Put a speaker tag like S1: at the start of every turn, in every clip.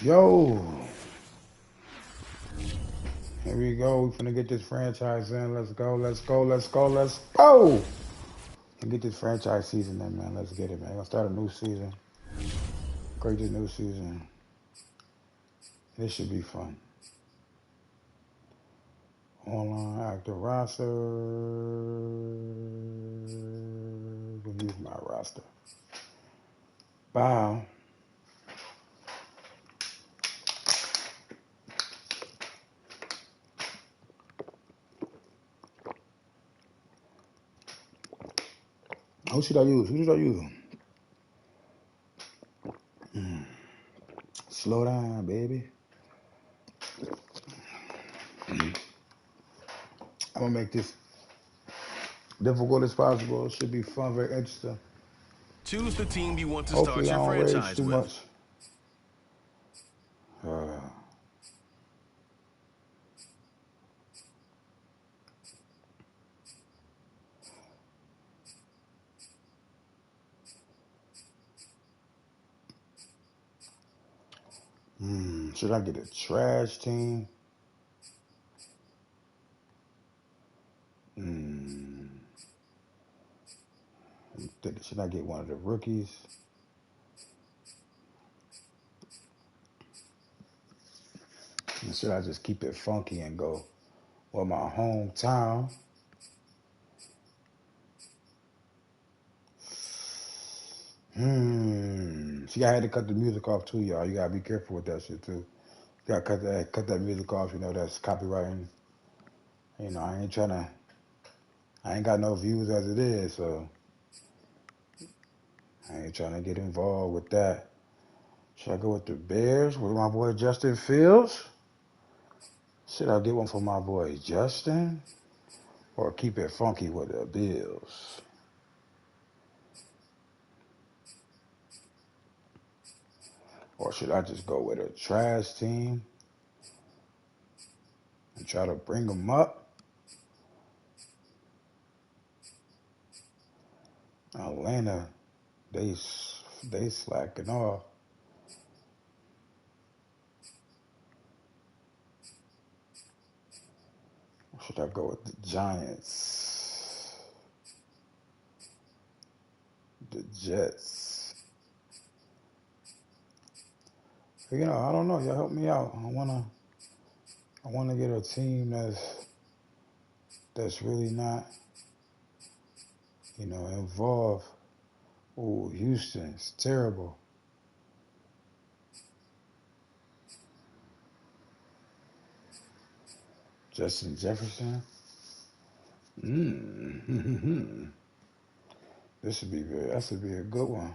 S1: Yo, here we go. We finna get this franchise in. Let's go, let's go, let's go, let's go. And get this franchise season in, man. Let's get it, man. Gonna start a new season. Create this new season. This should be fun. Online active roster. We'll use my roster. Bow. Who should I use? Who should I use? Slow down, baby. I'm gonna make this difficult as possible. It should be fun, very interesting.
S2: Choose the team you want to start
S1: Hopefully, I
S2: your
S1: don't rage
S2: franchise
S1: too
S2: with.
S1: much. Should I get a trash team? Should I get one of the rookies? Or should I just keep it funky and go with my hometown? See, I had to cut the music off too, y'all. You gotta be careful with that shit too. You gotta cut that music off. You know that's copywriting. You know I ain't got no views as it is, so I ain't trying to get involved with that. Should I go with the Bears with my boy Justin Fields? Should I get one for my boy Justin? Or keep it funky with the Bills? Or should I just go with a trash team and try to bring them up? Atlanta, they slacking off. Or should I go with the Giants? The Jets? You know, I don't know. Y'all help me out. I wanna get a team that's really not, involved. Ooh, Houston, it's terrible. Justin Jefferson. This should be good. That should be a good one.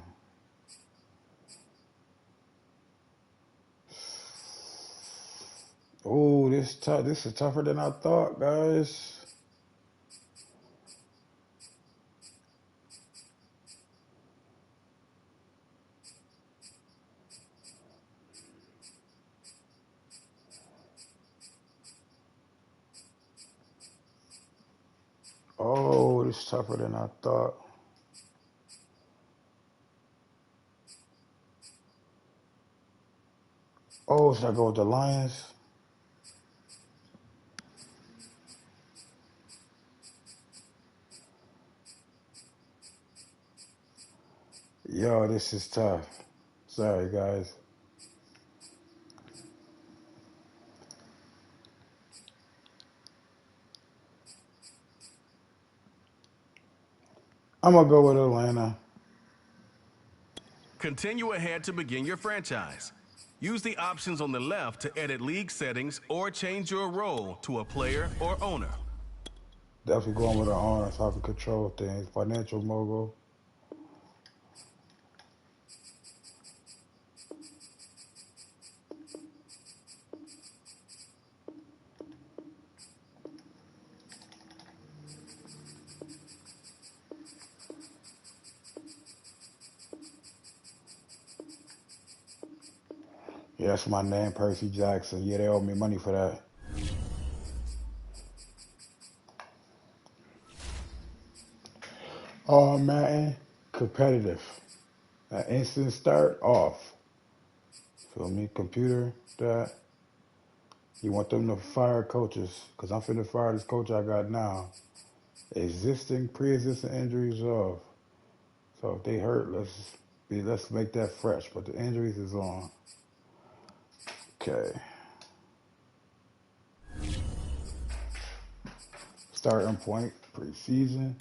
S1: Oh, this tough. This is tougher than I thought, guys. Oh, this is tougher than I thought. Oh, should I go with the Lions? Yo, this is tough. Sorry, guys. I'm gonna go with Atlanta.
S2: Continue ahead to begin your franchise. Use the options on the left to edit league settings or change your role to a player or owner.
S1: Definitely going with an owner so I can control things. Financial mogul. Yeah, that's my name, Percy Jackson. Yeah, they owe me money for that. Oh, Madden, competitive. Instant start off. Feel me? Computer, that. You want them to fire coaches, because I'm finna fire this coach I got now. Pre-existing injuries off. So if they hurt, let's make that fresh. But the injuries is on. Okay. Starting point, preseason.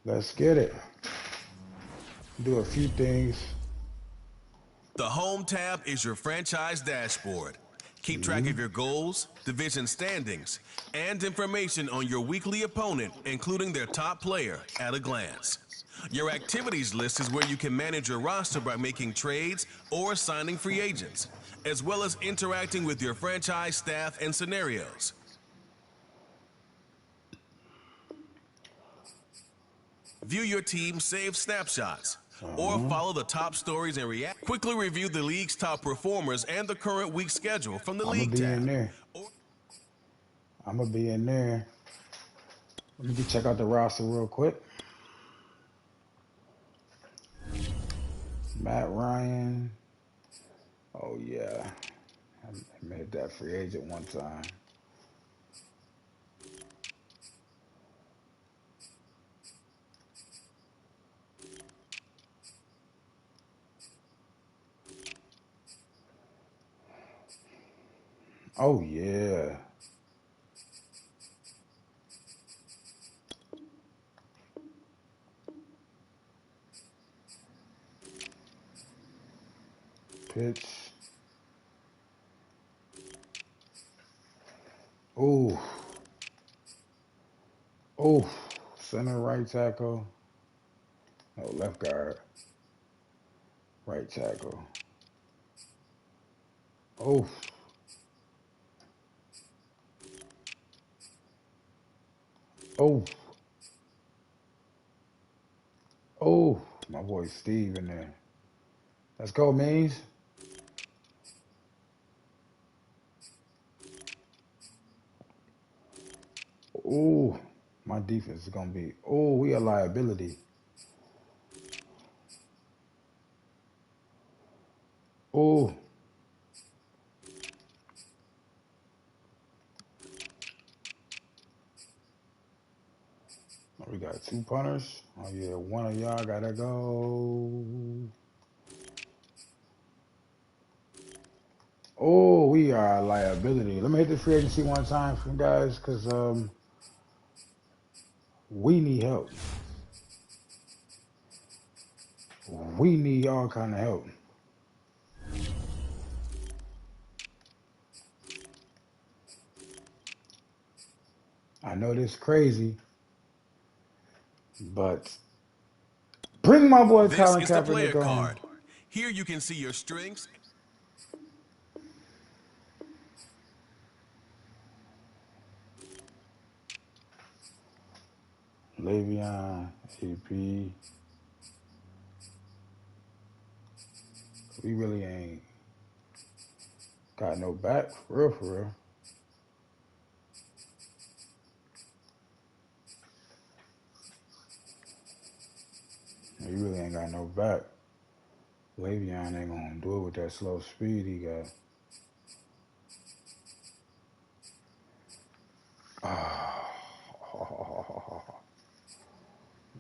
S1: Let's get it. Do a few things.
S2: The Home tab is your franchise dashboard. Keep track of your goals, division standings, and information on your weekly opponent, including their top player, at a glance. Your activities list is where you can manage your roster by making trades or signing free agents, as well as interacting with your franchise staff and scenarios. View your team's saved snapshots, or follow the top stories and react. Quickly review the league's top performers and the current week schedule from the
S1: I'm gonna
S2: League
S1: be in
S2: tab.
S1: there. I'm gonna be in there. Let me just check out the roster real quick. Matt Ryan. Oh yeah, I made that free agent one time. Oh yeah. Pitch. Oh. Oh. Center, right tackle. No, left guard. Right tackle. Oh. Oh. Oh. My boy Steve in there. Let's go, Maze. Oh. My defense is gonna be. Oh, we a liability. Oh. We got two punters. Oh yeah, one of y'all gotta go. Oh, we are a liability. Let me hit the free agency one time for guys, cause we need help. We need all kind of help. I know this crazy, but bring my boy
S2: This
S1: Colin
S2: is the player
S1: Kaepernick on.
S2: card. Here you can see your strengths.
S1: Le'Veon, AP. We really ain't got no back, for real, for real. We really ain't got no back. Le'Veon ain't gonna do it with that slow speed he got.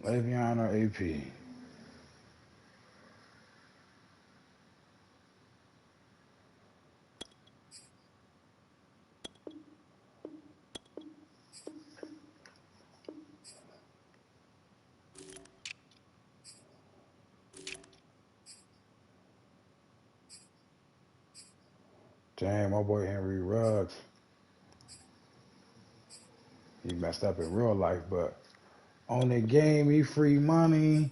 S1: Le'Veon or AP? Damn, my boy Henry Ruggs. He messed up in real life, but on the game, he free money.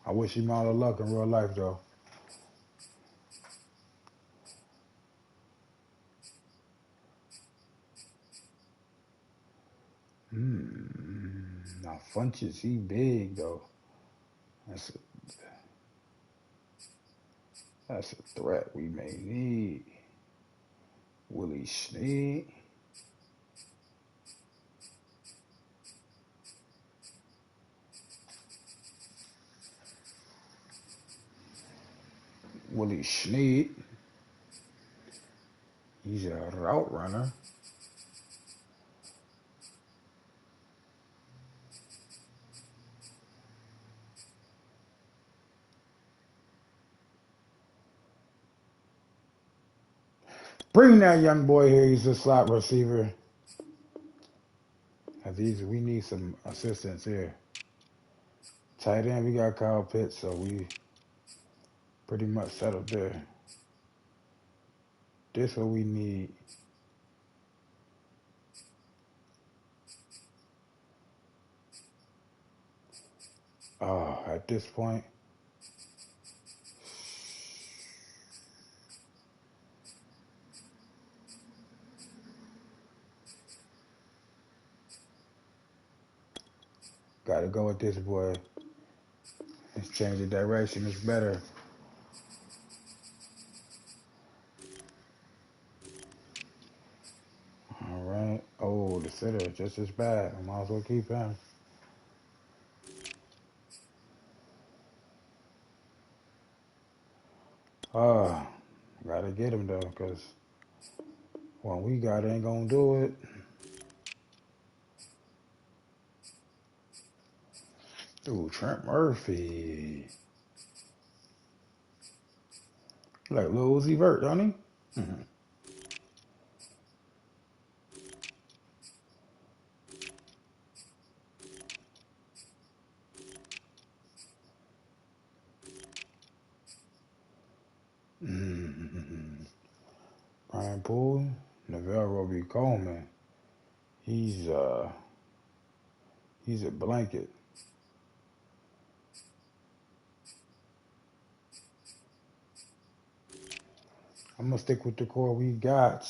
S1: I wish him all the luck in real life, though. Now, Funches, he big, though. That's a, that's a threat we may need. Willie Snead. Willie Snead. He's a route runner. Bring that young boy here. He's a slot receiver. We need some assistance here. Tight end, we got Kyle Pitts, so we pretty much settled there. This what we need. At this point, gotta go with this boy. Let's change the direction. It's better. All right. Oh, the sitter just as bad. I might as well keep him. Gotta get him though, because what we got ain't gonna do it. Ooh, Trent Murphy. Like Lil Uzi Vert, don't he? Mm-hmm. Mm-hmm. Brian Poole, Neville Roby Coleman. He's a blanket. I'm gonna stick with the core we got.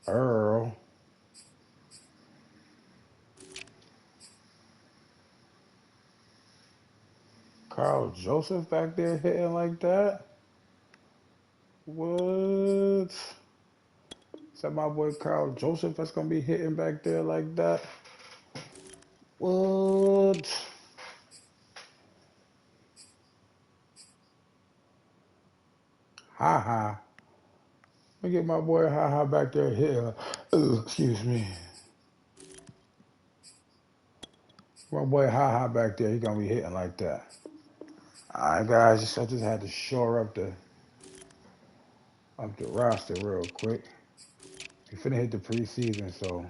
S1: Earl. Carl Joseph back there hitting like that? What? Is that my boy Carl Joseph that's gonna be hitting back there like that? What? Ha ha. Let me get my boy Ha Ha back there hitting. Excuse me. My boy Ha Ha back there, he gonna be hitting like that. Alright guys, I just had to shore up the roster real quick. We finna hit the preseason, so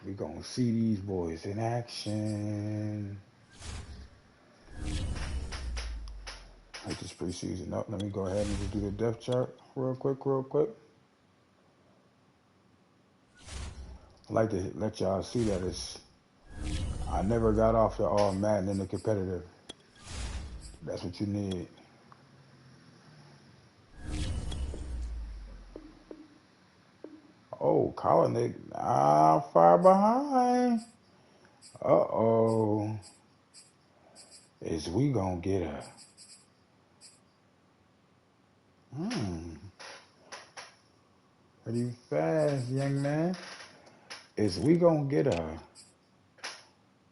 S1: we gonna see these boys in action. Hit this preseason up. Let me go ahead and just do the depth chart real quick. I like to let y'all see that I never got off the all Madden in the competitive. That's what you need. Oh, Colin, far behind. Uh-oh. Is we gonna get a pretty fast, young man. Is we gonna get a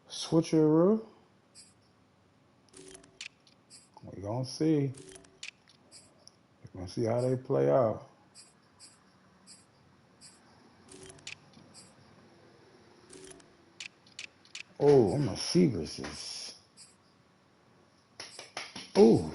S1: switcheroo? We gonna see. We're gonna see how they play out. Oh, I'm a Seagrasses. Oh.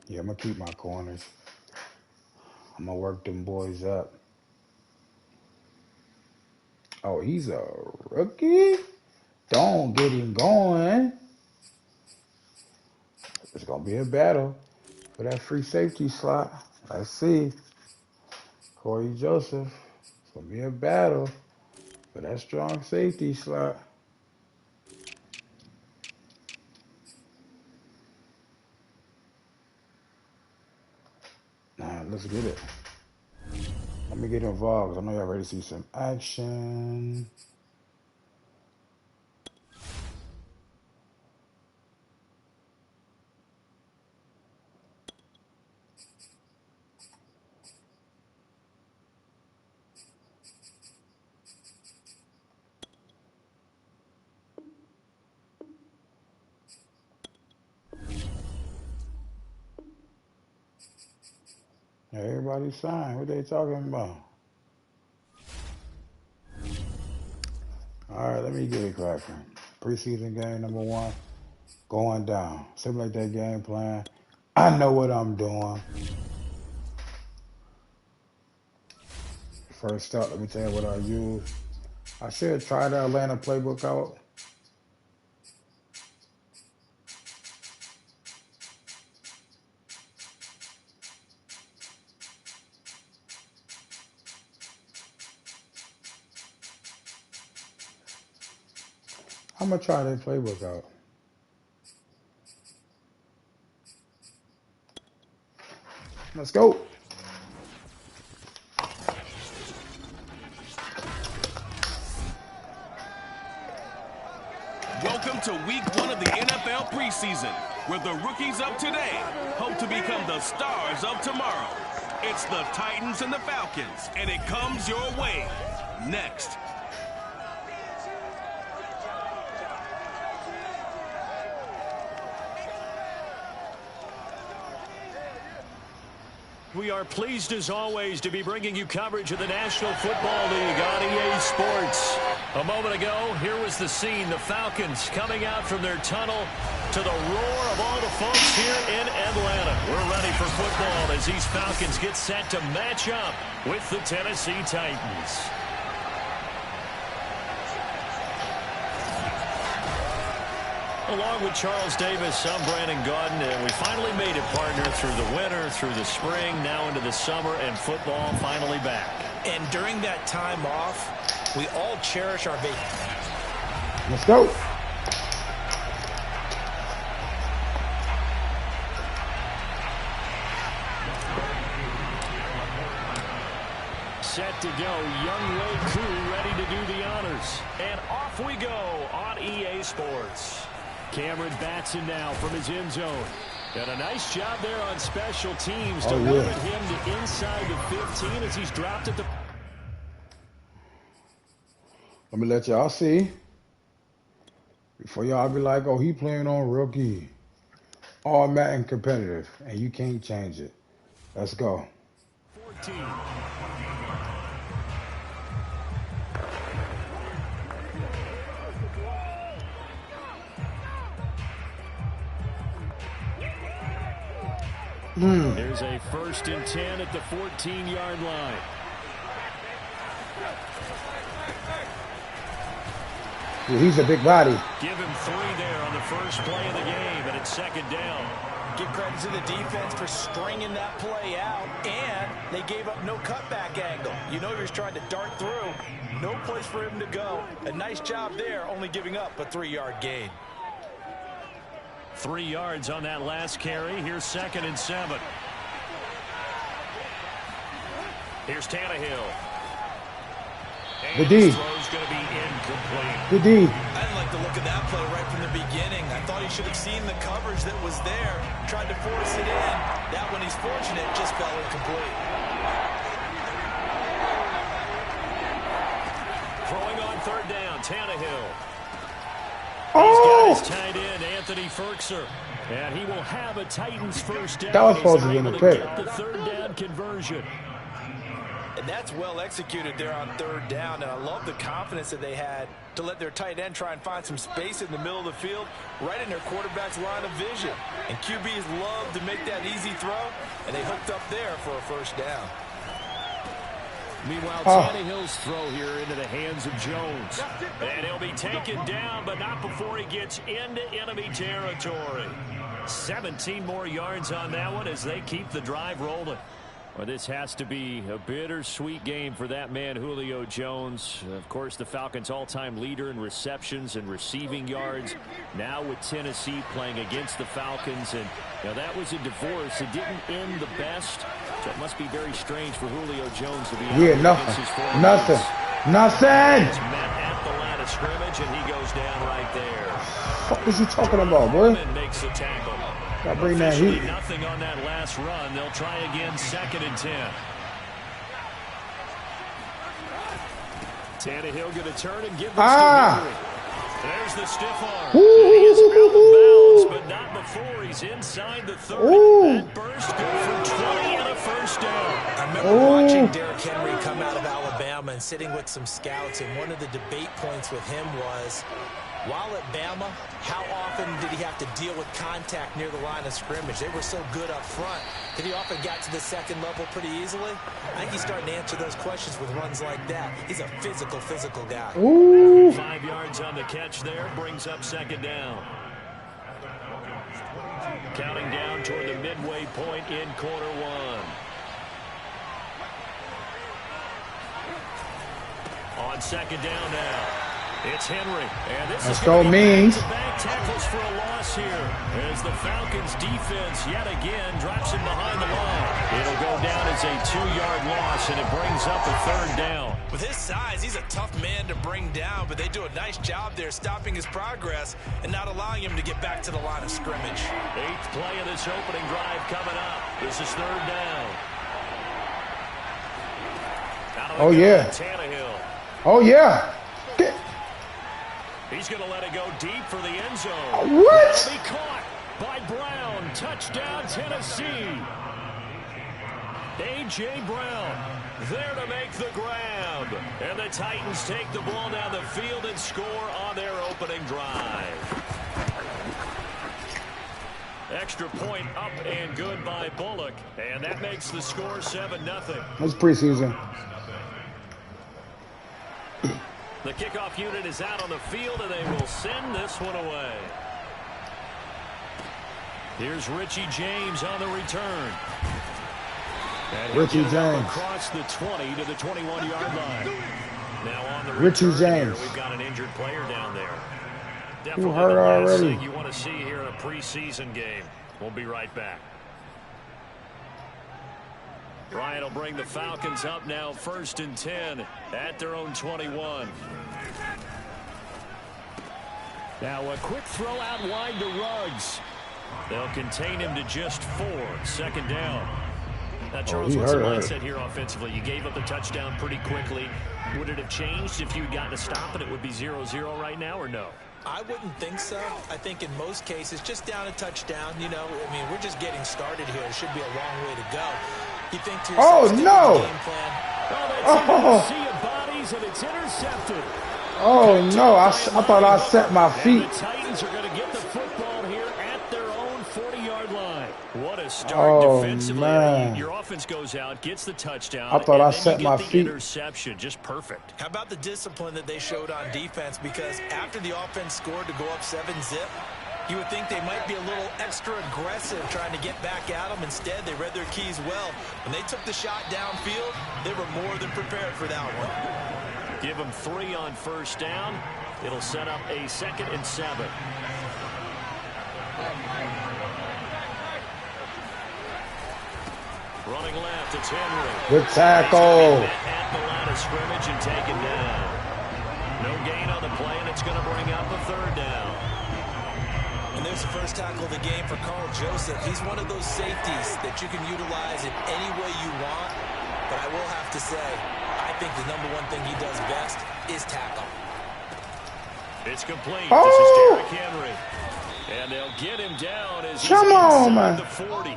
S1: Yeah, I'm gonna keep my corners. I'm gonna work them boys up. Oh, he's a rookie? Don't get him going. It's gonna be a battle for that free safety slot. Let's see. Corey Joseph. It's gonna be a battle for that strong safety slot. Let's get it. Let me get involved. I know y'all ready to see some action. Everybody signed. What they talking about? All right, let me get it cracking. Preseason game number 1, going down. Simulate that game plan. I know what I'm doing. First up, let me tell you what I use. I should try the Atlanta playbook out. I'm going to try that playbook out. Let's go.
S2: Welcome to week 1 of the NFL preseason, where the rookies of today hope to become the stars of tomorrow. It's the Titans and the Falcons, and it comes your way next.
S3: We are pleased, as always, to be bringing you coverage of the National Football League on EA Sports. A moment ago, here was the scene. The Falcons coming out from their tunnel to the roar of all the folks here in Atlanta. We're ready for football as these Falcons get set to match up with the Tennessee Titans. Along with Charles Davis, I'm Brandon Gaudin, and we finally made it, partner, through the winter, through the spring, now into the summer, and football finally back.
S4: And during that time off, we all cherish our vacation.
S1: Let's go.
S3: Set to go, Young Wei Koo ready to do the honors. And off we go on EA Sports. Cameron Batson now from his end zone. And a nice job there on special teams to limit him to inside the 15 as he's dropped at the...
S1: Let me let y'all see. Before y'all be like, oh, he playing on rookie. All Madden competitive, and you can't change it. Let's go.
S3: 14. There's a 1st and 10 at the 14-yard line.
S1: Yeah, he's a big body.
S3: Give him 3 there on the first play of the game, and it's 2nd down.
S4: Give credit to the defense for stringing that play out, and they gave up no cutback angle. You know you're trying to dart through. No place for him to go. A nice job there, only giving up a 3-yard gain.
S3: 3 yards on that last carry. Here's 2nd and 7. Here's Tannehill.
S1: The D.
S3: Throw's going to be incomplete.
S1: The D.
S4: I didn't like the look of that play right from the beginning. I thought he should have seen the coverage that was there, tried to force it in. That one, he's fortunate, just fell incomplete.
S3: Throwing on 3rd down, Tannehill.
S1: Oh!
S3: He's got his tight end, Anthony Ferkser. And he will have a Titans 1st down.
S1: That was supposed to be in the pick.
S3: The 3rd down conversion.
S4: And that's well executed there on 3rd down. And I love the confidence that they had to let their tight end try and find some space in the middle of the field, right in their quarterback's line of vision. And QBs love to make that easy throw, and they hooked up there for a 1st down.
S3: Meanwhile, Tannehill's throw here into the hands of Jones. And he'll be taken down, but not before he gets into enemy territory. 17 more yards on that one as they keep the drive rolling. Well, this has to be a bittersweet game for that man, Julio Jones. Of course, the Falcons' all-time leader in receptions and receiving yards. Now with Tennessee playing against the Falcons. And that was a divorce. It didn't end the best, So it must be very strange for Julio Jones to be out
S1: Yeah,
S3: against his former
S1: nothing.
S3: mates.
S1: Nothing.
S3: He's met at the line of scrimmage, and he goes down right there.
S1: What is he talking about, boy?
S3: Makes the tackle.
S1: Gotta bring that heat.
S3: Nothing on that last run. They'll try again, 2nd and 10. Tannehill going to turn and give this to Henry. There's the stiff arm. He is out of bounds, but not before he's inside the 30. That burst good for 20 and a first down.
S4: I remember watching Derrick Henry come out of Alabama and sitting with some scouts, and one of the debate points with him was, while at Bama, how often did he have to deal with contact near the line of scrimmage? They were so good up front that he often got to the second level pretty easily. I think he's starting to answer those questions with runs like that. He's a physical guy.
S3: 5 yards on the catch there, brings up 2nd down. Counting down toward the midway point in quarter 1. On 2nd down now. It's Henry, and this is going to be back tackles for a loss here as the Falcons defense yet again drops him behind the line. It'll go down as a 2-yard loss, and it brings up a 3rd down.
S4: With his size, he's a tough man to bring down, but they do a nice job there stopping his progress and not allowing him to get back to the line of scrimmage.
S3: 8th play of this opening drive coming up. This is 3rd down.
S1: Oh, yeah.
S3: Tannehill.
S1: Oh, yeah.
S3: He's going to let it go deep for the end zone.
S1: What?
S3: That'll be caught by Brown. Touchdown, Tennessee. A.J. Brown there to make the grab. And the Titans take the ball down the field and score on their opening drive. Extra point up and good by Bullock. And that makes the score 7-0.
S1: That's preseason.
S3: The kickoff unit is out on the field, and they will send this one away. Here's Richie James on the return. And
S1: Richie James.
S3: Across the 20 to the 21-yard line. Now on the
S1: Richie James.
S3: We've got an injured player down there.
S1: Who
S3: Definitely
S1: hurt
S3: the last
S1: already?
S3: thing you want to see here in a preseason game. We'll be right back. Bryant will bring the Falcons up now, 1st and 10 at their own 21. Now a quick throw out wide to Ruggs. They'll contain him to just 4. 2nd down. Now, Charles, what's the mindset here offensively? You gave up the touchdown pretty quickly. Would it have changed if you'd gotten a stop and it would be 0-0 right now, or no?
S4: I wouldn't think so. I think in most cases, just down a touchdown, you know, I mean, we're just getting started here. It should be a long way to go. You think to yourself,
S1: oh, no.
S4: Game plan.
S3: Oh, sea of bodies, and it's intercepted.
S1: Oh, no. I thought I set my feet.
S3: And the Titans are going to get the football here at their own 40-yard line. What a start defensively.
S1: Man.
S3: Your offense goes out, gets the touchdown.
S1: I thought I
S3: and
S1: set
S3: then
S1: my
S3: you get the
S1: feet.
S3: interception. Just perfect.
S4: How about the discipline that they showed on defense? Because after the offense scored to go up 7-zip, you would think they might be a little extra aggressive trying to get back at them. Instead, they read their keys well. When they took the shot downfield, they were more than prepared for that one.
S3: Give them 3 on 1st down. It'll set up a 2nd and 7. Running left, it's Henry.
S1: Good tackle.
S3: At the line of scrimmage and taken down. No gain on the play, and it's going to bring up a 3rd down.
S4: And there's the first tackle of the game for Carl Joseph. He's one of those safeties that you can utilize in any way you want. But I will have to say, I think the #1 thing he does best is tackle.
S3: It's complete.
S1: Oh!
S3: This is Derrick Henry. And they'll get him down as he's inside the 40.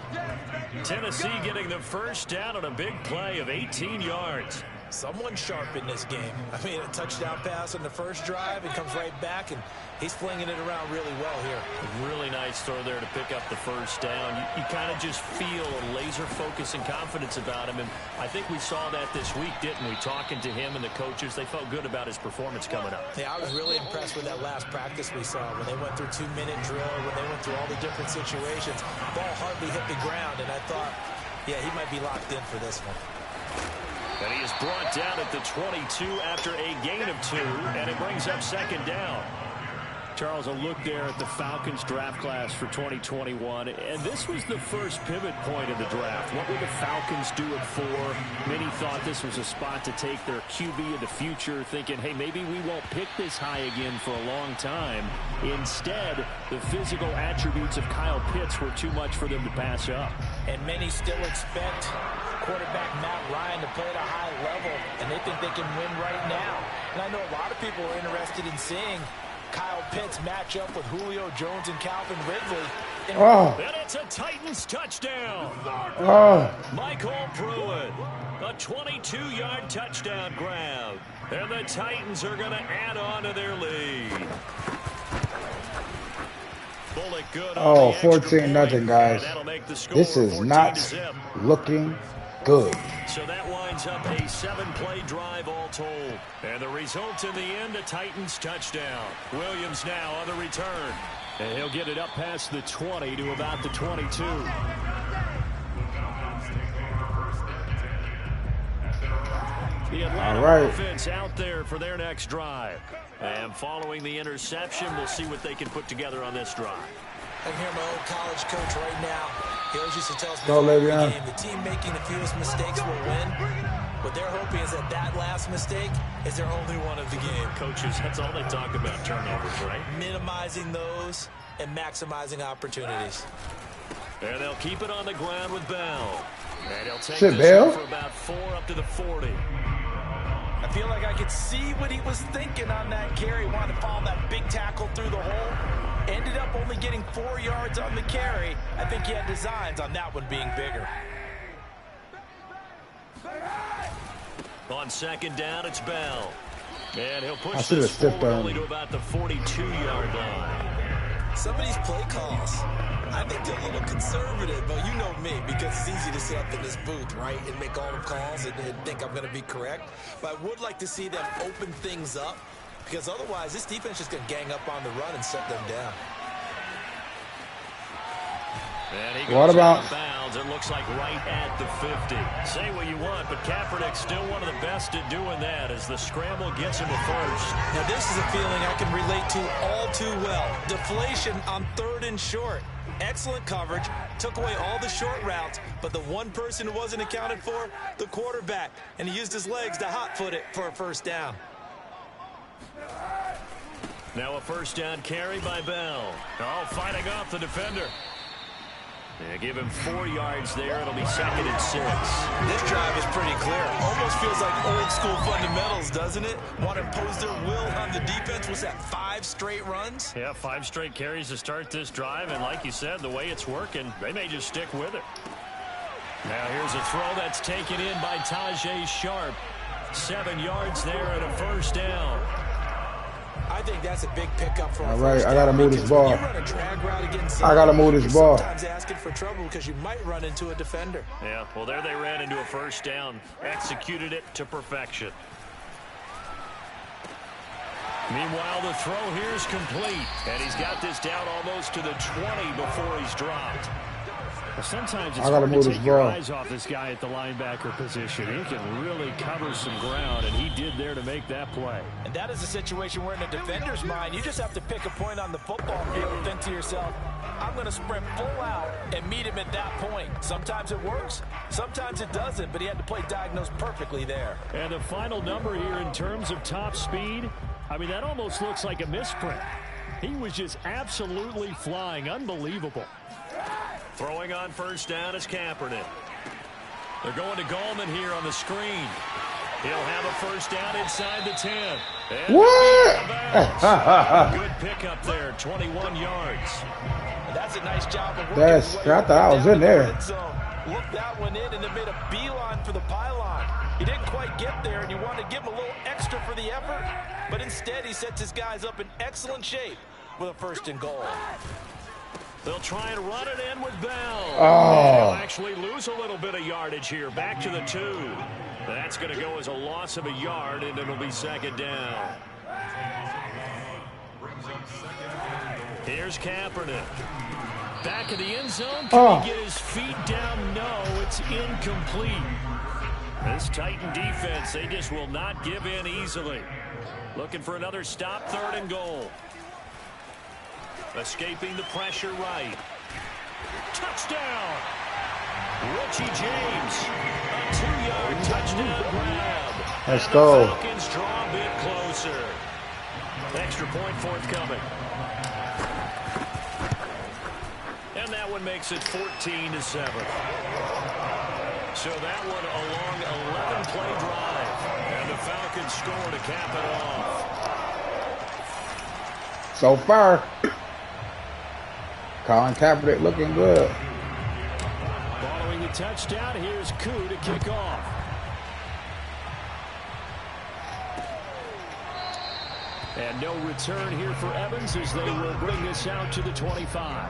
S3: Tennessee getting the first down on a big play of 18 yards.
S4: Someone sharp in this game. I mean, a touchdown pass on the first drive and comes right back, and he's flinging it around really well here.
S3: A really nice throw there to pick up the first down. You kind of just feel a laser focus and confidence about him, and I think we saw that this week, didn't we? Talking to him and the coaches, they felt good about his performance coming up.
S4: Yeah, I was really impressed with that last practice we saw when they went through 2-minute drill, when they went through all the different situations. Ball hardly hit the ground, and I thought, yeah, he might be locked in for this one.
S3: And he is brought down at the 22 after a gain of 2, and it brings up 2nd down. Charles, a look there at the Falcons draft class for 2021, and this was the first pivot point of the draft. What would the Falcons do it for? Many thought this was a spot to take their QB in the future, thinking, hey, maybe we won't pick this high again for a long time. Instead, the physical attributes of Kyle Pitts were too much for them to pass up.
S4: And many still expect quarterback Matt Ryan to play at a high level, and they think they can win right now. And I know a lot of people are interested in seeing Kyle Pitts match up with Julio Jones and Calvin Ridley.
S3: And it's a Titans touchdown. Michael Pruitt, a 22-yard touchdown grab. And the Titans are going to add on to their lead. Bullock good.
S1: 14-0, guys. This is not looking good.
S3: So that winds up a 7-play drive all told. And the result in the end, a Titans touchdown. Williams now on the return. And he'll get it up past the 20 to about the 22. The Atlanta offense out there for their next drive. And following the interception, we'll see what they can put together on this drive.
S4: I can hear my old college coach right now. He always used to tell us the team making the fewest mistakes will win. What they're hoping is that last mistake is their only one of the game.
S3: Coaches, that's all they talk about, turnovers, right?
S4: Minimizing those and maximizing opportunities.
S3: And they'll keep it on the ground with Bell. And he'll take this for about 4 up to the 40.
S4: I feel like I could see what he was thinking on that carry. Wanted to follow that big tackle through the hole. Ended up only getting 4 yards on the carry. I think he had designs on that one being bigger.
S3: On second down, it's Bell. And he'll push this forward only to about the 42-yard line.
S4: Some of these play calls, I think they're a little conservative, but you know me, because it's easy to sit up in this booth, right, and make all the calls and think I'm going to be correct. But I would like to see them open things up, because otherwise this defense is going to gang up on the run and shut them down.
S3: And he goes out of bounds. It looks like right at the 50. Say what you want, but Kaepernick's still one of the best at doing that as the scramble gets him to first.
S4: Now this is a feeling I can relate to all too well. Deflation on 3rd and short. Excellent coverage, took away all the short routes, but the one person who wasn't accounted for, the quarterback, and he used his legs to hot-foot it for a first down.
S3: Now a first down carry by Bell. Oh, fighting off the defender. Yeah, give him 4 yards there. It'll be 2nd and 6.
S4: This drive is pretty clear. Almost feels like old school fundamentals, doesn't it? Want to impose their will on the defense. Was that 5 straight runs?
S3: Yeah, 5 straight carries to start this drive. And like you said, the way it's working, they may just stick with it. Now here's a throw that's taken in by Tajay Sharp. 7 yards there and a first down.
S4: I think that's a big pickup for
S1: all right, I got to move this ball. I got to move this ball.
S4: Sometimes asking for trouble because you might run into a defender.
S3: Yeah, well, there they ran into a first down. Executed it to perfection. Meanwhile, the throw here is complete. And he's got this down almost to the 20 before he's dropped. Well, sometimes it's hard to take your eyes off this guy at the linebacker position. He can really cover some ground, and he did there to make that play.
S4: And that is a situation where in a defender's mind, you just have to pick a point on the football field and think to yourself, I'm going to sprint full out and meet him at that point. Sometimes it works, sometimes it doesn't, but he had to play diagnosed perfectly there.
S3: And the final number here in terms of top speed, I mean, that almost looks like a misprint. He was just absolutely flying. Unbelievable. Throwing on first down is Kaepernick. They're going to Gallman here on the screen. He'll have a first down inside the 10. And
S1: what?
S3: Good pickup there, 21 yards.
S4: That's a nice job of
S1: working. I thought I was in there.
S4: Looked that one in and then made a beeline for the pylon. He didn't quite get there, and you wanted to give him a little extra for the effort, but instead he sets his guys up in excellent shape with a 1st and goal. They'll try and run it in with Bell. They'll actually lose a little bit of yardage here. Back to the 2. That's going to go as a loss of a yard, and it'll be 2nd down. Here's Kaepernick. Back of the end zone. Can he get his feet down? No, it's incomplete. This Titan defense, they just will not give in easily. Looking for another stop, 3rd and goal.
S3: Escaping the pressure right. Touchdown! Richie James. A 2-yard touchdown grab.
S1: Let's
S3: and
S1: go.
S3: The Falcons draw a bit closer. Extra point forthcoming. And that one makes it 14-7. So that one a long 11-play drive. And the Falcons score to cap it off.
S1: So far, Colin Kaepernick looking good.
S3: Following the touchdown, here's Koo to kick off. And no return here for Evans as they will bring this out to the 25.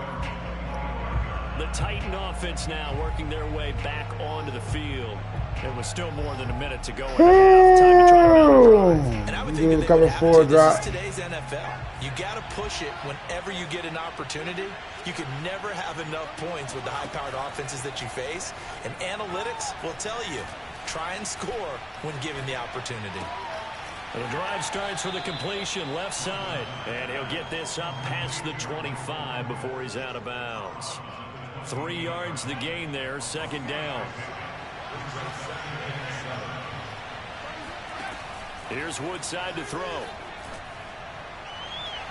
S3: The Titan offense now working their way back onto the field. There was still more than a minute to go in the half. Time to try to
S4: and I would think if they would have to, this is today's NFL. You got to push it whenever you get an opportunity. You can never have enough points with the high-powered offenses that you face. And analytics will tell you, try and score when given the opportunity.
S3: The drive starts for the completion, left side. And he'll get this up past the 25 before he's out of bounds. 3 yards the gain there, second down. Here's Woodside to throw.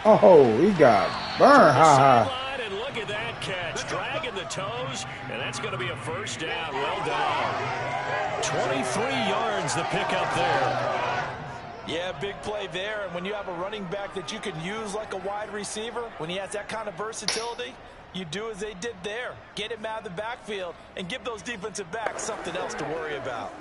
S1: Oh, he got burned.
S3: Sideline, and look at that catch. Dragging the toes, and that's going to be a first down. Well done. 23 yards the pickup there.
S4: Yeah, big play there. And when you have a running back that you can use like a wide receiver, when he has that kind of versatility, you do as they did there. Get him out of the backfield and give those defensive backs something else to worry about.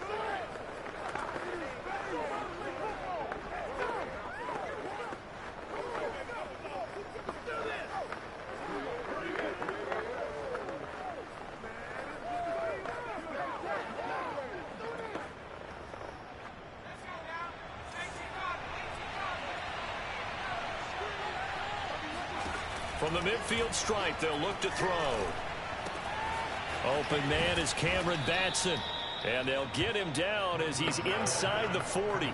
S3: From the midfield stripe, they'll look to throw. Open man is Cameron Batson. And they'll get him down as he's inside the 40.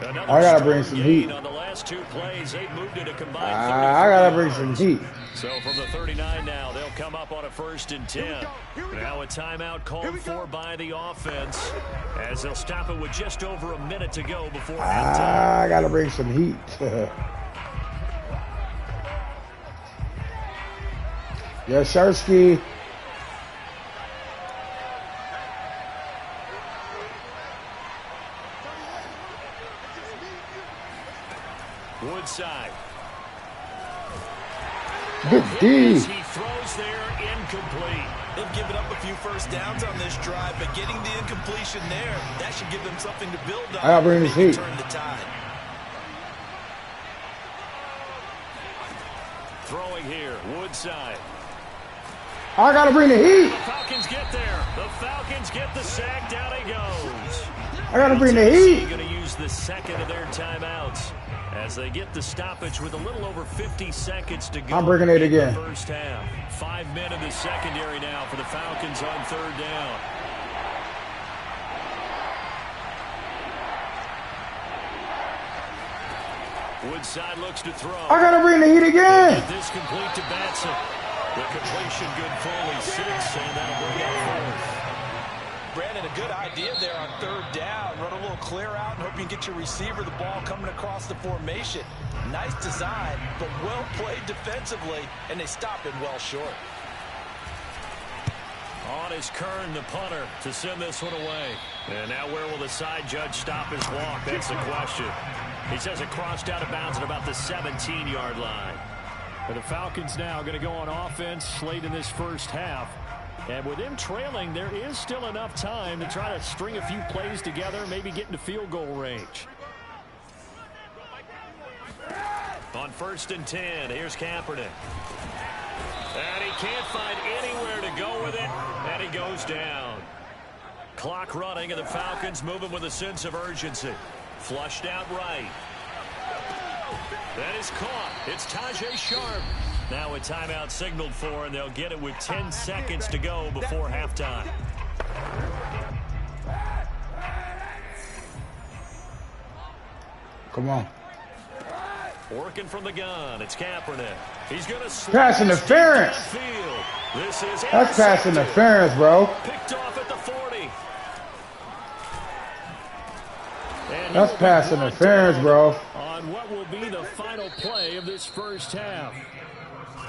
S3: Another
S1: I gotta bring some heat.
S3: On the last 2 plays, they've moved it a combined
S1: I gotta bring some heat.
S3: So from the 39 now, they'll come up on a 1st and 10. Now a timeout called for by the offense as they'll stop it with just over a minute to go before halftime.
S1: I gotta bring some heat. Yes, Shersky.
S3: Woodside.
S1: Big D.
S3: He throws there, incomplete.
S4: They've given up a few first downs on this drive, but getting the incompletion there, that should give them something to build on.
S1: I gotta bring this heat.
S4: Turn the tide.
S3: Throwing here, Woodside.
S1: I gotta bring the heat.
S3: The Falcons get there. The Falcons get the sack. Down he goes.
S1: I gotta bring the heat.
S3: Going to use the second of their timeouts as they get the stoppage with a little over 50 seconds to go.
S1: I'm bringing it again.
S3: First half. 5 men in the secondary now for the Falcons on 3rd down. Woodside looks to throw.
S1: I gotta bring the heat again.
S3: Get this complete to Batson. The completion good fully 6, and that'll bring up 4th.
S4: Brandon, a good idea there on 3rd down. Run a little clear out and hope you can get your receiver the ball coming across the formation. Nice design, but well played defensively, and they stop him well short.
S3: On is Kern, the punter, to send this one away. And now where will the side judge stop his walk? That's the question. He says it crossed out of bounds at about the 17-yard line. And the Falcons now going to go on offense late in this first half. And with them trailing, there is still enough time to try to string a few plays together, maybe get into field goal range. On 1st and 10, here's Kaepernick. And he can't find anywhere to go with it, and he goes down. Clock running, and the Falcons moving with a sense of urgency. Flushed out right. That is caught. It's Tajay Sharp. Now a timeout signaled for, and they'll get it with 10 seconds to go before halftime.
S1: Come on.
S3: Working from the gun, it's Kaepernick. He's going to
S1: pass interference.
S3: This is
S1: That's pass interference, bro.
S3: Picked off at the 40.
S1: That's pass interference, bro.
S3: On what will be the final play of this first half.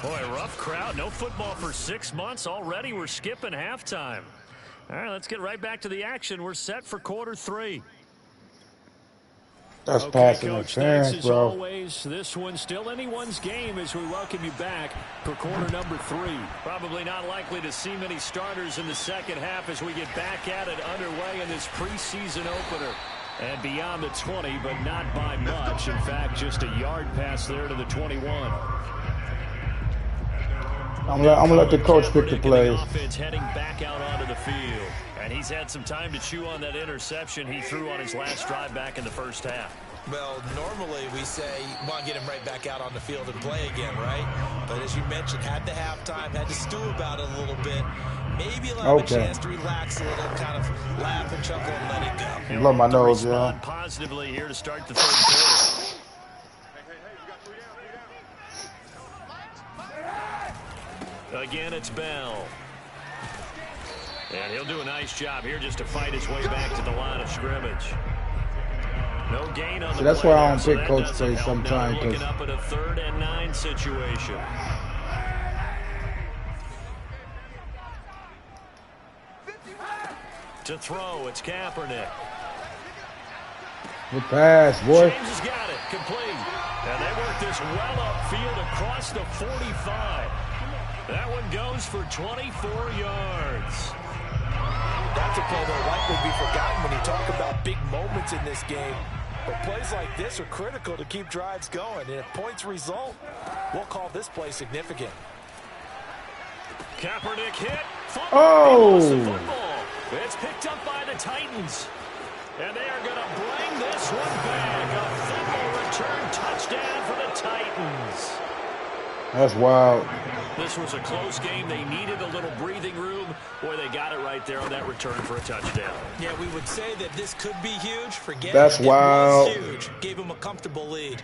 S3: Boy, rough crowd. No football for 6 months. Already we're skipping halftime. All right, let's get right back to the action. We're set for quarter 3.
S1: That's
S3: okay,
S1: pass
S3: Coach,
S1: interference,
S3: thanks,
S1: bro.
S3: As always, this one's still anyone's game as we welcome you back for quarter number 3. Probably not likely to see many starters in the second half as we get back at it underway in this preseason opener. And beyond the 20, but not by much. In fact, just a yard pass there to the 21.
S1: I'm gonna let the coach pick the plays.
S3: Offense heading back out onto the field. And he's had some time to chew on that interception he threw on his last drive back in the first half.
S4: Well, normally we say you want to get him right back out on the field and play again, right? But as you mentioned, had the halftime, had to stew about it a little bit. Maybe allow him a chance to relax a little, kind of laugh and chuckle and let it go.
S1: Blow my nose,
S3: yeah. Positively here to start the third quarter. Again, it's Bell. And he'll do a nice job here just to fight his way back to the line of scrimmage. No gain on the
S1: that's
S3: play
S1: why I don't
S3: there,
S1: pick coach plays sometimes.
S3: Looking up at a 3rd and 9 situation. To throw, it's Kaepernick.
S1: Good pass, boy.
S3: James has got it, complete. And they work this well upfield across the 45. That one goes for 24 yards.
S4: That's a play that will likely be forgotten when you talk about big moments in this game. But plays like this are critical to keep drives going. And if points result, we'll call this play significant.
S3: Kaepernick hit.
S1: Oh!
S3: It's picked up by the Titans. And they are going to bring this one back. A fumble return touchdown for the Titans.
S1: That's wild.
S3: This was a close game. They needed a little breathing room. Boy, they got it right there on that return for a touchdown.
S4: Yeah, we would say that this could be huge. Forget
S1: That's
S4: it.
S1: wild.
S4: It was huge. Gave him a comfortable lead.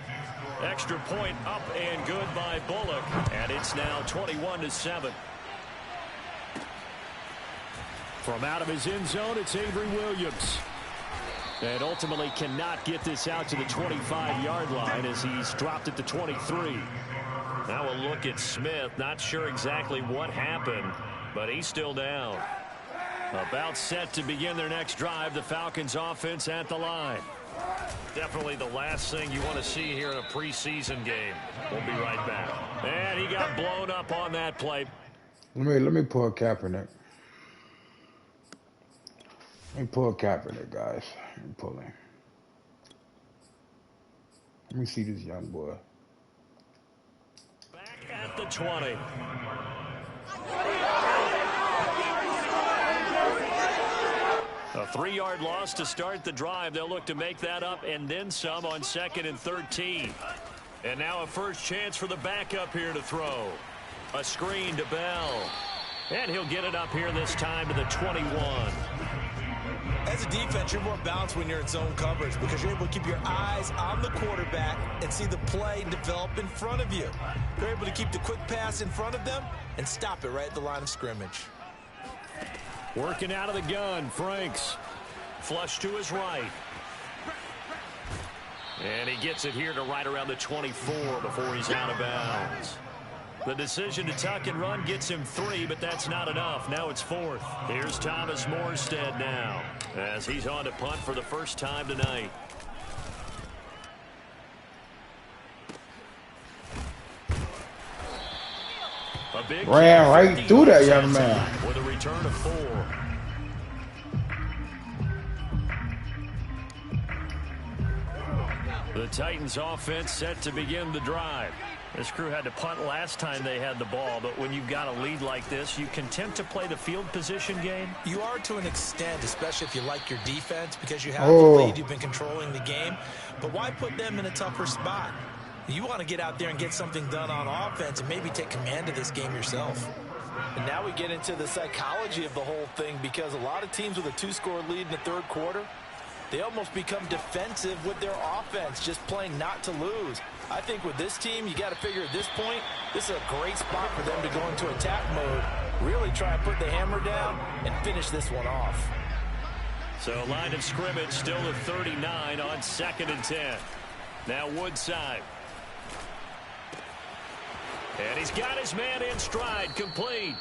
S3: Extra point up and good by Bullock. And it's now 21-7. From out of his end zone, it's Avery Williams. And ultimately cannot get this out to the 25-yard line as he's dropped it to 23. Now a look at Smith. Not sure exactly what happened, but he's still down. About set to begin their next drive. The Falcons offense at the line. Definitely the last thing you want to see here in a preseason game. We'll be right back. And he got blown up on that play.
S1: Let me pull Kaepernick. Let me pull Kaepernick, guys. Let me pull him. Let me see this young boy.
S3: Back at the 20. A 3-yard loss to start the drive. They'll look to make that up and then some on 2nd and 13. And now a first chance for the backup here to throw. A screen to Bell. And he'll get it up here this time to the 21.
S4: As a defense, you're more balanced when you're in zone coverage because you're able to keep your eyes on the quarterback and see the play develop in front of you. You're able to keep the quick pass in front of them and stop it right at the line of scrimmage.
S3: Working out of the gun, Franks. Flush to his right. And he gets it here to right around the 24 before he's out of bounds. The decision to tuck and run gets him 3, but that's not enough. Now it's 4th. Here's Thomas Morstead now as he's on to punt for the first time tonight. A big
S1: ran right through that young man.
S3: With a return of 4. The Titans offense set to begin the drive. This crew had to punt last time they had the ball, but when you've got a lead like this, you content to play the field position game?
S4: You are to an extent, especially if you like your defense, because you have the lead, you've been controlling the game. But why put them in a tougher spot? You want to get out there and get something done on offense and maybe take command of this game yourself. And now we get into the psychology of the whole thing because a lot of teams with a 2-score lead in the third quarter, They almost become defensive with their offense, just playing not to lose. I think with this team, you got to figure at this point, this is a great spot for them to go into attack mode, really try and put the hammer down and finish this one off.
S3: So line of scrimmage still at 39 on 2nd and 10. Now Woodside. And he's got his man in stride, complete.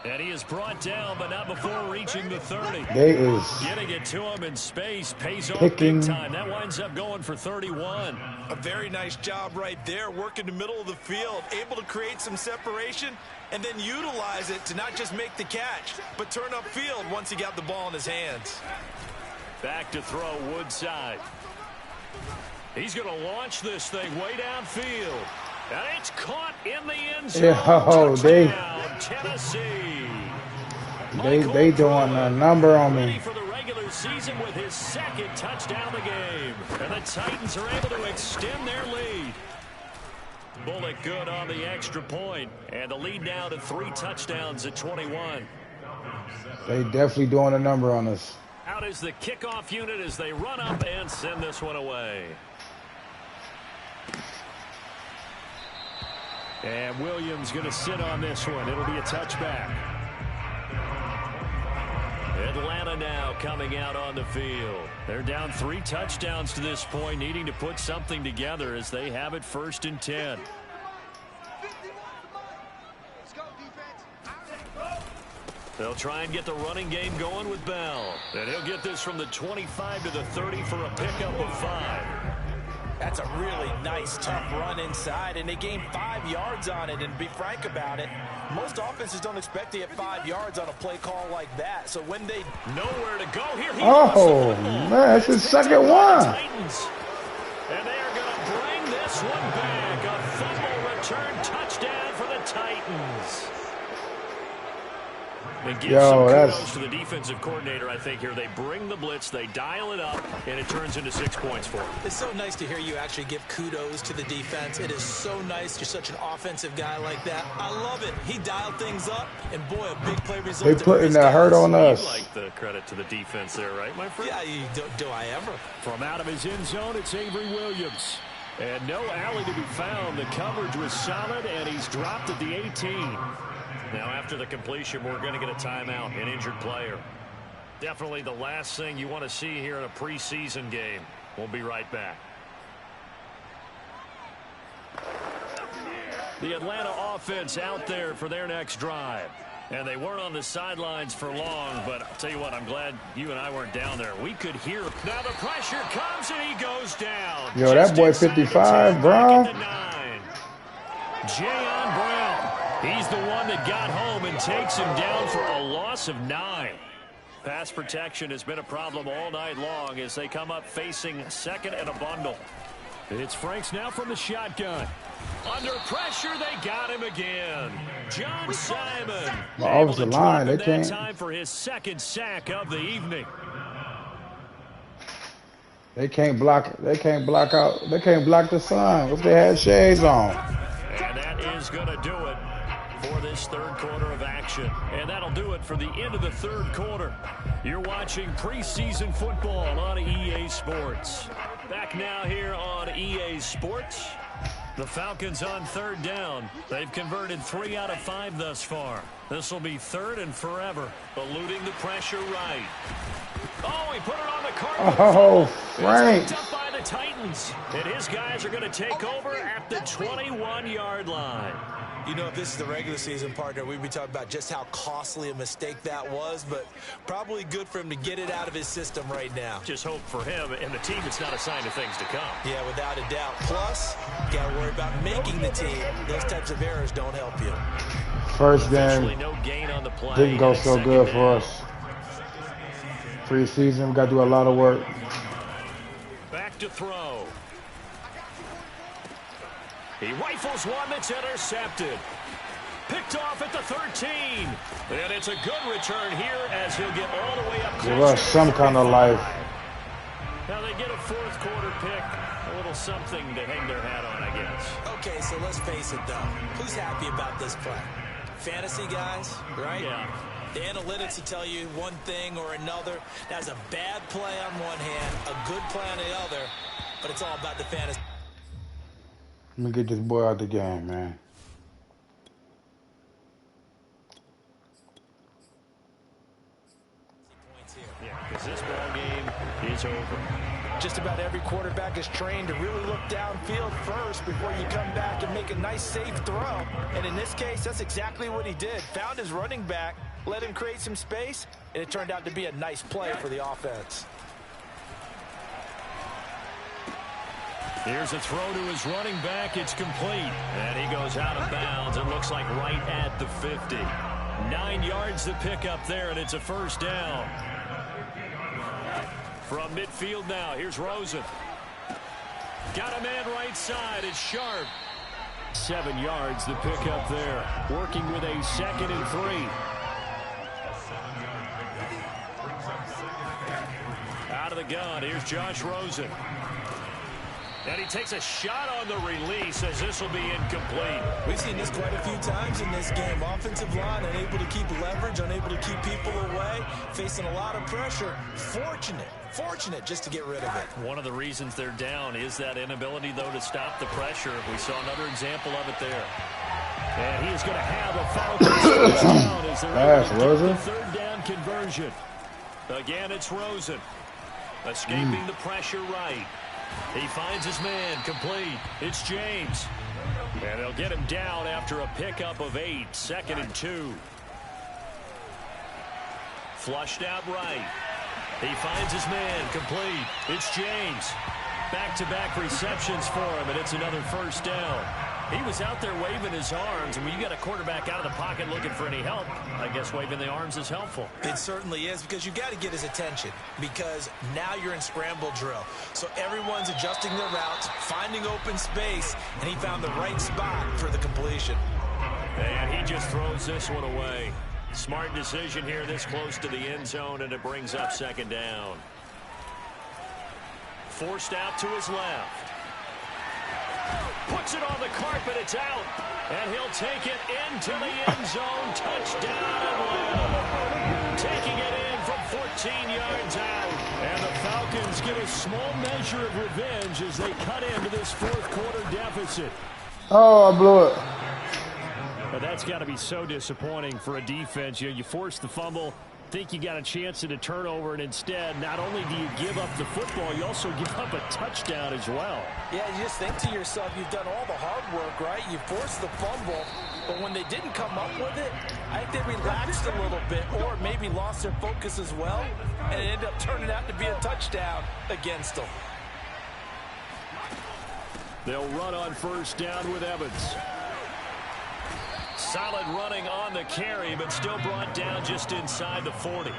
S3: And he is brought down, but not before reaching the 30.
S1: They is
S3: getting it to him in space, pays off
S1: picking.
S3: big time. That winds up going for 31.
S4: A very nice job right there, working the middle of the field, able to create some separation, and then utilize it to not just make the catch, but turn upfield once he got the ball in his hands.
S3: Back to throw, Woodside. He's going to launch this thing way downfield. And it's caught in the end zone.
S1: Yeah,
S3: Tennessee.
S1: They doing a number on me.
S3: Ready for the regular season with his 2nd touchdown of the game. And the Titans are able to extend their lead. Bullock good on the extra point. And the lead now to 3 touchdowns at 21.
S1: They definitely doing a number on us.
S3: Out is the kickoff unit as they run up and send this one away. And Williams going to sit on this one. It'll be a touchback. Atlanta now coming out on the field. They're down 3 touchdowns to this point, needing to put something together as they have it 1st and 10. They'll try and get the running game going with Bell. And he'll get this from the 25 to the 30 for a pickup of 5.
S4: That's a really nice, tough run inside, and they gained 5 yards on it. And to be frank about it, most offenses don't expect to get 5 yards on a play call like that. So when they
S3: nowhere to go here,
S1: man, that's his 2nd one.
S3: And they are going to bring this one back. A fumble return touchdown for the Titans. And give some kudos to the defensive coordinator, I think, here. They bring the blitz, they dial it up, and it turns into 6 points for them.
S4: It's so nice to hear you actually give kudos to the defense. It is so nice. You're such an offensive guy like that. I love it. He dialed things up, and boy, a big play result.
S1: They putting the hurt on us.
S3: You like the credit to the defense there, right, my friend?
S4: Yeah, do I ever?
S3: From out of his end zone, it's Avery Williams. And no alley to be found. The coverage was solid, and he's dropped at the 18. Now, after the completion, we're going to get a timeout, an injured player. Definitely the last thing you want to see here in a preseason game. We'll be right back. The Atlanta offense out there for their next drive. And they weren't on the sidelines for long, but I'll tell you what, I'm glad you and I weren't down there. We could hear. Now the pressure comes, and he goes down.
S1: Yo, that boy 55, bro.
S3: Jayon Brown. He's the one that got home and takes him down for a loss of 9. Pass protection has been a problem all night long as they come up facing 2nd and a bundle. It's Franks now from the shotgun. Under pressure, they got him again. John Simon.
S1: Off the line, they can't.
S3: Time for his 2nd sack of the evening.
S1: They can't block. They can't block out. They can't block the sun if they had shades on.
S3: And that is going to do it for this 3rd quarter of action. And that'll do it for the end of the 3rd quarter. You're watching preseason football on EA Sports. Back now here on EA Sports. The Falcons on 3rd down. They've converted 3 out of 5 thus far. This will be 3rd and forever. Eluding the pressure right. Oh, he put it on the carpet.
S1: Oh, Frank.
S3: Up by the Titans. And his guys are going to take over at the 21-yard line.
S4: You know, if this is the regular season, partner, we'd be talking about just how costly a mistake that was, but probably good for him to get it out of his system right now.
S3: Just hope for him and the team it's not a sign of things to come.
S4: Yeah, without a doubt. Plus, you got to worry about making the team. Those types of errors don't help you.
S1: First game
S3: no gain on the play.
S1: Didn't go so good for us. Preseason, we got to do a lot of work.
S3: Back to throw. He rifles one that's intercepted. Picked off at the 13. And it's a good return here as he'll get all the way up close.
S1: Give us some kind of life.
S3: Now they get a 4th quarter pick. A little something to hang their hat on, I guess.
S4: Okay, so let's face it, though. Who's happy about this play? Fantasy guys, right?
S3: Yeah.
S4: The analytics will tell you one thing or another. That's a bad play on one hand, a good play on the other, but it's all about the fantasy.
S1: Let me get this boy out the game, man.
S3: Yeah, because this ball game is over.
S4: Just about every quarterback is trained to really look downfield first before you come back and make a nice, safe throw. And in this case, that's exactly what he did. Found his running back, let him create some space, and it turned out to be a nice play for the offense.
S3: Here's a throw to his running back. It's complete. And he goes out of bounds. It looks like right at the 50. 9 yards to pick up there, and it's a first down. From midfield now, here's Rosen. Got a man right side. It's Sharp. 7 yards to pick up there. Working with a 2nd and 3. Out of the gun, here's Josh Rosen. And he takes a shot on the release as this will be incomplete.
S4: We've seen this quite a few times in this game. Offensive line unable to keep leverage, unable to keep people away, facing a lot of pressure. Fortunate just to get rid of it.
S3: One of the reasons they're down is that inability, though, to stop the pressure. We saw another example of it there. And he is going to have a Falcons first down as they're able to get the third down conversion. Again, it's Rosen. Escaping the pressure right. He finds his man, complete. It's James. And they'll get him down after a pickup of 8, 2nd and 2. Flushed out right. He finds his man, complete. It's James. Back-to-back receptions for him, and it's another first down. He was out there waving his arms, and when you got a quarterback out of the pocket looking for any help, I guess waving the arms is helpful.
S4: It certainly is, because you got to get his attention, because now you're in scramble drill. So everyone's adjusting their routes, finding open space, and he found the right spot for the completion.
S3: And he just throws this one away. Smart decision here this close to the end zone, and it brings up 2nd down. Forced out to his left. Puts it on the carpet, it's out. And he'll take it into the end zone. Touchdown Atlanta. Taking it in from 14 yards out. And the Falcons get a small measure of revenge as they cut into this 4th quarter deficit.
S1: Oh, I blew it.
S3: But that's got to be so disappointing for a defense. You force the fumble, think you got a chance at a turnover, and instead, not only do you give up the football, you also give up a touchdown as well.
S4: Yeah, you just think to yourself, you've done all the hard work, right? You forced the fumble, but when they didn't come up with it, I think they relaxed a little bit or maybe lost their focus as well, and it ended up turning out to be a touchdown against them.
S3: They'll run on first down with Evans. Solid running on the carry, but still brought down just inside the 40.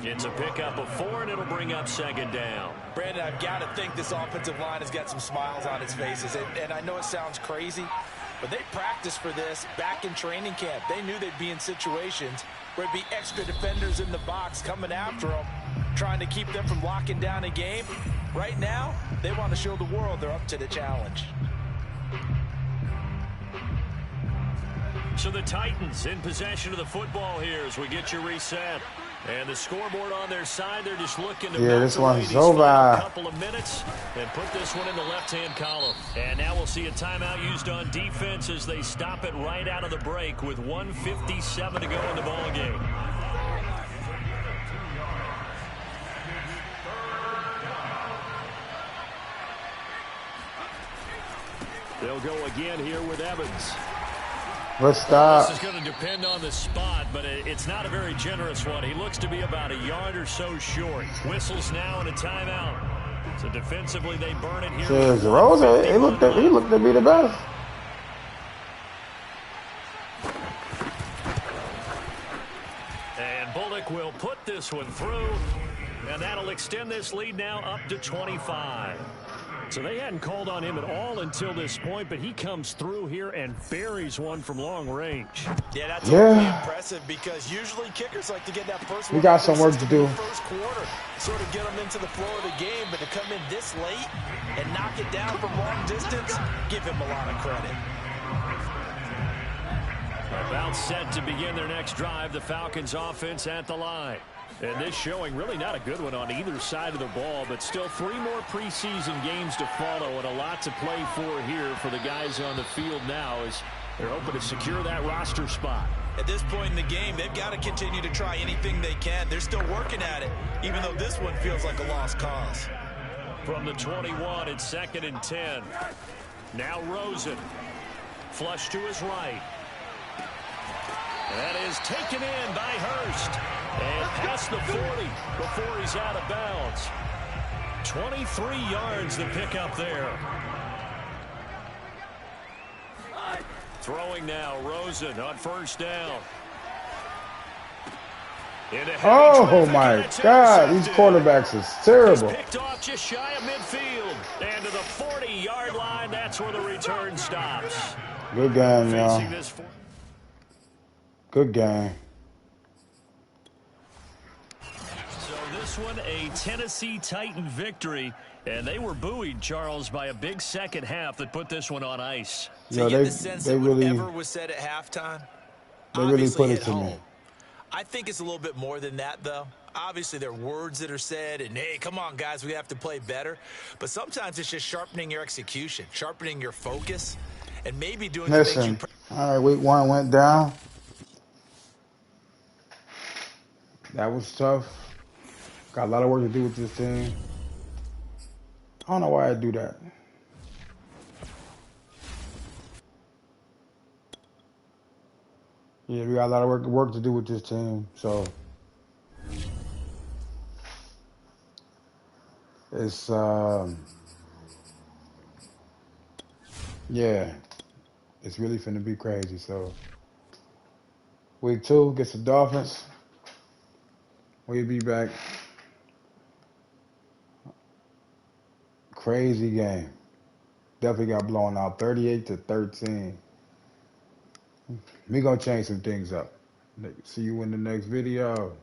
S3: It's a pickup of 4, and it'll bring up 2nd down.
S4: Brandon, I've got to think this offensive line has got some smiles on its faces. And I know it sounds crazy, but they practiced for this back in training camp. They knew they'd be in situations where it'd be extra defenders in the box coming after them, trying to keep them from locking down a game. Right now, they want to show the world they're up to the challenge.
S3: So the Titans in possession of the football here as we get you reset. And the scoreboard on their side, they're just looking to
S1: this one's over.
S3: A couple of minutes and put this one in the left-hand column. And now we'll see a timeout used on defense as they stop it right out of the break with 1:57 to go in the ball game. They'll go again here with Evans.
S1: Let's stop.
S3: This is going to depend on the spot, but it's not a very generous one. He looks to be about a yard or so short. Whistles now and a timeout. So defensively, they burn it here.
S1: Says Rosa, he looked to be the best.
S3: And Bullock will put this one through, and that'll extend this lead now up to 25. So they hadn't called on him at all until this point, but he comes through here and buries one from long range.
S4: Yeah, that's really impressive because usually kickers like to get that first one.
S1: We got some work to do.
S4: First quarter, sort of get them into the flow of the game, but to come in this late and knock it down from long distance, give him a lot of credit.
S3: About set to begin their next drive, the Falcons offense at the line. And this showing really not a good one on either side of the ball, but still 3 more preseason games to follow and a lot to play for here for the guys on the field now as they're hoping to secure that roster spot.
S4: At this point in the game, they've got to continue to try anything they can. They're still working at it, even though this one feels like a lost cause.
S3: From the 21, it's 2nd and 10. Now Rosen. Flush to his right. That is taken in by Hurst. And past the 40 before he's out of bounds. 23 yards to pick up there. Throwing now, Rosen on 1st down.
S1: Oh my God, these quarterbacks are terrible.
S3: He's picked off just shy of midfield. And to the 40-yard line, that's where the return stops.
S1: Good game, y'all. Good game.
S3: So this one, a Tennessee Titan victory. And they were buoyed, Charles, by a big second half that put this one on ice.
S1: Yo,
S4: the sense
S1: they
S4: that
S1: really,
S4: whatever was said at halftime,
S1: they really put it to me.
S4: I think it's a little bit more than that, though. Obviously, there are words that are said, and, hey, come on, guys, we have to play better. But sometimes it's just sharpening your execution, sharpening your focus, and maybe doing the things you...
S1: All right, week 1 went down. That was tough. Got a lot of work to do with this team. I don't know why I do that. Yeah, we got a lot of work to do with this team, so it's yeah, it's really finna be crazy. So week 2 gets the Dolphins. We'll be back. Crazy game. Definitely got blown out 38-13. We gonna change some things up. See you in the next video.